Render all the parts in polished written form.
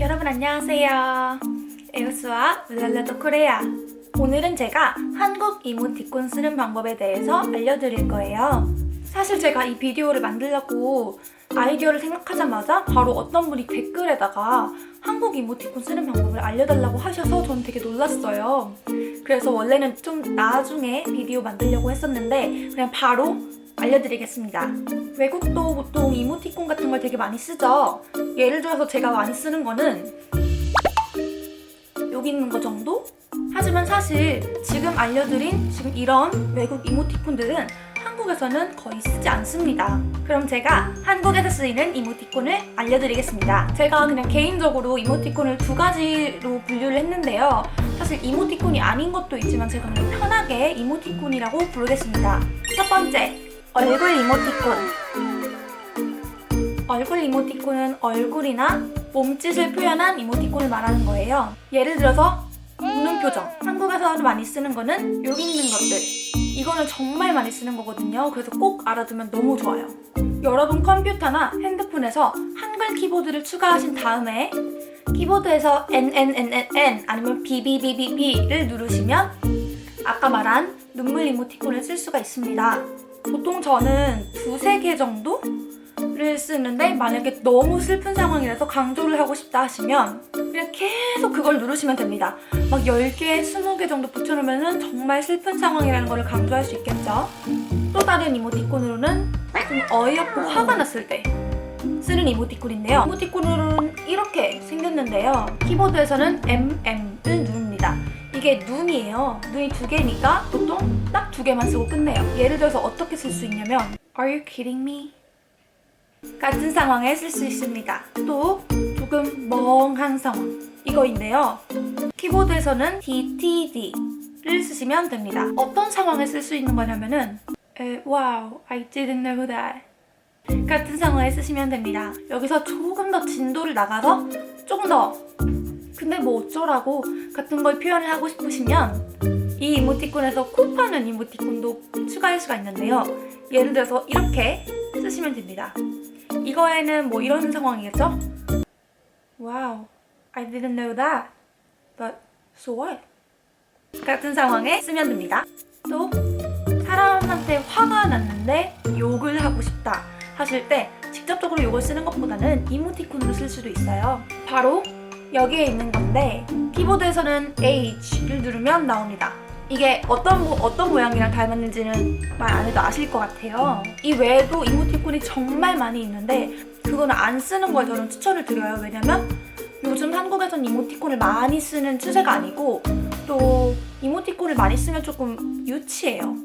여러분 안녕하세요. 에오스와 랄라도 코레아. 오늘은 제가 한국 이모티콘 쓰는 방법에 대해서 알려드릴 거예요. 사실 제가 이 비디오를 만들려고 아이디어를 생각하자마자 바로 어떤 분이 댓글에다가 한국 이모티콘 쓰는 방법을 알려달라고 하셔서 저는 되게 놀랐어요. 그래서 원래는 좀 나중에 비디오 만들려고 했었는데 그냥 바로 알려드리겠습니다. 외국도 보통 이모티콘 같은 걸 되게 많이 쓰죠. 예를 들어서 제가 많이 쓰는 거는 여기 있는 거 정도? 하지만 사실 지금 알려드린 이런 외국 이모티콘들은 한국에서는 거의 쓰지 않습니다. 그럼 제가 한국에서 쓰이는 이모티콘을 알려드리겠습니다. 제가 그냥 개인적으로 이모티콘을 두 가지로 분류를 했는데요. 사실 이모티콘이 아닌 것도 있지만 제가 그냥 편하게 이모티콘이라고 부르겠습니다. 첫 번째, 얼굴 이모티콘. 얼굴 이모티콘은 얼굴이나 몸짓을 표현한 이모티콘을 말하는 거예요. 예를 들어서 웃는 표정. 한국에서 많이 쓰는 거는 여기 있는 것들. 이거는 정말 많이 쓰는 거거든요. 그래서 꼭 알아두면 너무 좋아요. 여러분 컴퓨터나 핸드폰에서 한글 키보드를 추가하신 다음에 키보드에서 NNNNN 아니면 BBBBB를 누르시면 아까 말한 눈물 이모티콘을 쓸 수가 있습니다. 보통 저는 두세 개 정도를 쓰는데 만약에 너무 슬픈 상황이라서 강조를 하고 싶다 하시면 그냥 계속 그걸 누르시면 됩니다. 막 10개, 20개 정도 붙여놓으면 정말 슬픈 상황이라는 걸 강조할 수 있겠죠. 또 다른 이모티콘으로는 좀 어이없고 화가 났을 때 쓰는 이모티콘인데요. 이모티콘으로는 이렇게 생겼는데요. 키보드에서는 MM을 누릅니다. 이게 눈이에요. 눈이 두 개니까 보통 딱 두 개만 쓰고 끝내요. 예를 들어서 어떻게 쓸 수 있냐면 Are you kidding me? 같은 상황에 쓸 수 있습니다. 또 조금 멍한 상황 이거인데요. 키보드에서는 DTD를 쓰시면 됩니다. 어떤 상황에 쓸 수 있는 거냐면은 Wow, I didn't know that 같은 상황에 쓰시면 됩니다. 여기서 조금 더 진도를 나가서 조금 더 근데 뭐 어쩌라고 같은 걸 표현을 하고 싶으시면 이 이모티콘에서 코 파는 이모티콘도 추가할 수가 있는데요. 예를 들어서 이렇게 쓰시면 됩니다. 이거에는 뭐 이런 상황이겠죠? Wow, I didn't know that. But so what? 같은 상황에 쓰면 됩니다. 또 사람한테 화가 났는데 욕을 하고 싶다 하실 때 직접적으로 욕을 쓰는 것보다는 이모티콘으로 쓸 수도 있어요. 바로 여기에 있는 건데 키보드에서는 H를 누르면 나옵니다. 이게 어떤 모양이랑 닮았는지는 말 안 해도 아실 것 같아요. 이 외에도 이모티콘이 정말 많이 있는데 그거는 안 쓰는 걸 저는 추천을 드려요. 왜냐면 요즘 한국에선 이모티콘을 많이 쓰는 추세가 아니고 또 이모티콘을 많이 쓰면 조금 유치해요.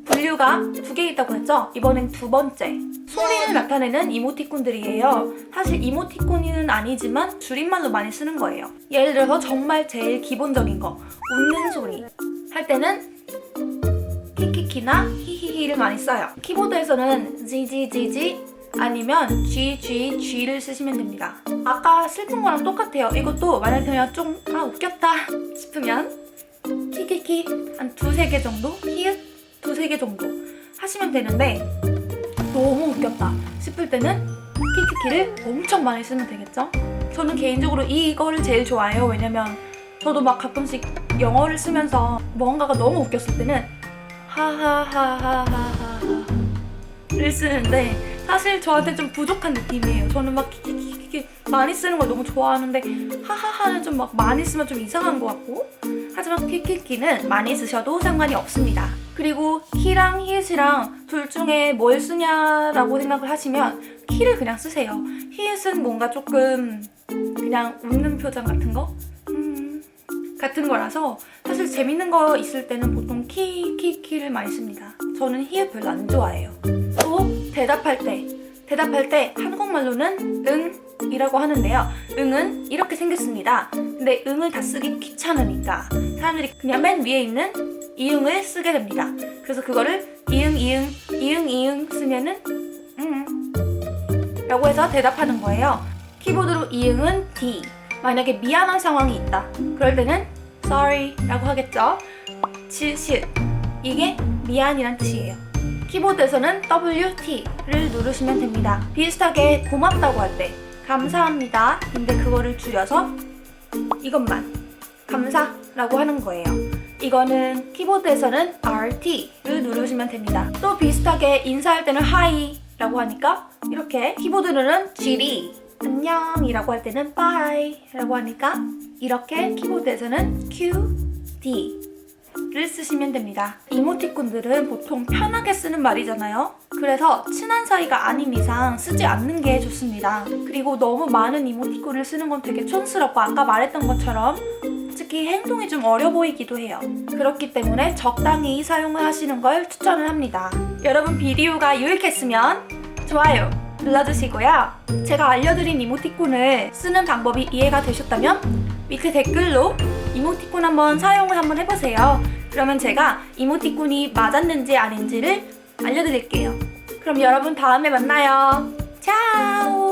분류가 두 개 있다고 했죠? 이번엔 두 번째. 소리를 나타내는 이모티콘들이에요. 사실 이모티콘은 아니지만 줄임말로 많이 쓰는 거예요. 예를 들어서 정말 제일 기본적인 거 웃는 소리 할 때는 키키키나 히히히를 많이 써요. 키보드에서는 GGGG 아니면 GGG를 쓰시면 됩니다. 아까 슬픈 거랑 똑같아요. 이것도 만약에 그냥 좀 웃겼다 싶으면 키키키 한 두세 개 정도? 히읗 두세 개 정도 하시면 되는데 너무 웃겼다 싶을 때는 키키키를 엄청 많이 쓰면 되겠죠? 저는 개인적으로 이거를 제일 좋아해요. 왜냐면 저도 막 가끔씩 영어를 쓰면서 뭔가가 너무 웃겼을 때는 하하하하하하를 쓰는데 사실 저한테 좀 부족한 느낌이에요. 저는 막 키키키키 많이 쓰는 걸 너무 좋아하는데 하하하는 좀 막 많이 쓰면 좀 이상한 것 같고 하지만 키키키는 많이 쓰셔도 상관이 없습니다. 그리고 키랑 히읗이랑 둘 중에 뭘 쓰냐라고 생각을 하시면 키를 그냥 쓰세요. 히읗은 뭔가 조금 그냥 웃는 표정 같은 거? 같은 거라서 사실 재밌는 거 있을 때는 보통 키를 많이 씁니다. 저는 히읗 별로 안 좋아해요. 또 대답할 때 한국말로는 응이라고 하는데요. 응은 이렇게 생겼습니다. 근데 응을 다 쓰기 귀찮으니까 사람들이 그냥 맨 위에 있는 이응을 쓰게 됩니다. 그래서 그거를 이응 쓰면은 라고 해서 대답하는 거예요. 키보드로 이응은 D. 만약에 미안한 상황이 있다. 그럴 때는 sorry 라고 하겠죠. 쉿 이게 미안이란 뜻이에요. 키보드에서는 WT를 누르시면 됩니다. 비슷하게 고맙다고 할 때 감사합니다. 근데 그거를 줄여서 이것만 감사라고 하는 거예요. 이거는 키보드에서는 RT를 누르시면 됩니다. 또 비슷하게 인사할 때는 Hi라고 하니까 이렇게, 키보드로는 GD 안녕이라고 할 때는 Bye라고 하니까 이렇게 키보드에서는 QD를 쓰시면 됩니다. 이모티콘들은 보통 편하게 쓰는 말이잖아요. 그래서 친한 사이가 아닌 이상 쓰지 않는 게 좋습니다. 그리고 너무 많은 이모티콘을 쓰는 건 되게 촌스럽고 아까 말했던 것처럼 특히 행동이 좀 어려 보이기도 해요. 그렇기 때문에 적당히 사용을 하시는 걸 추천을 합니다. 여러분 비디오가 유익했으면 좋아요 눌러주시고요. 제가 알려드린 이모티콘을 쓰는 방법이 이해가 되셨다면 밑에 댓글로 이모티콘 한번 사용을 한번 해보세요. 그러면 제가 이모티콘이 맞았는지 아닌지를 알려드릴게요. 그럼 여러분 다음에 만나요. 차오!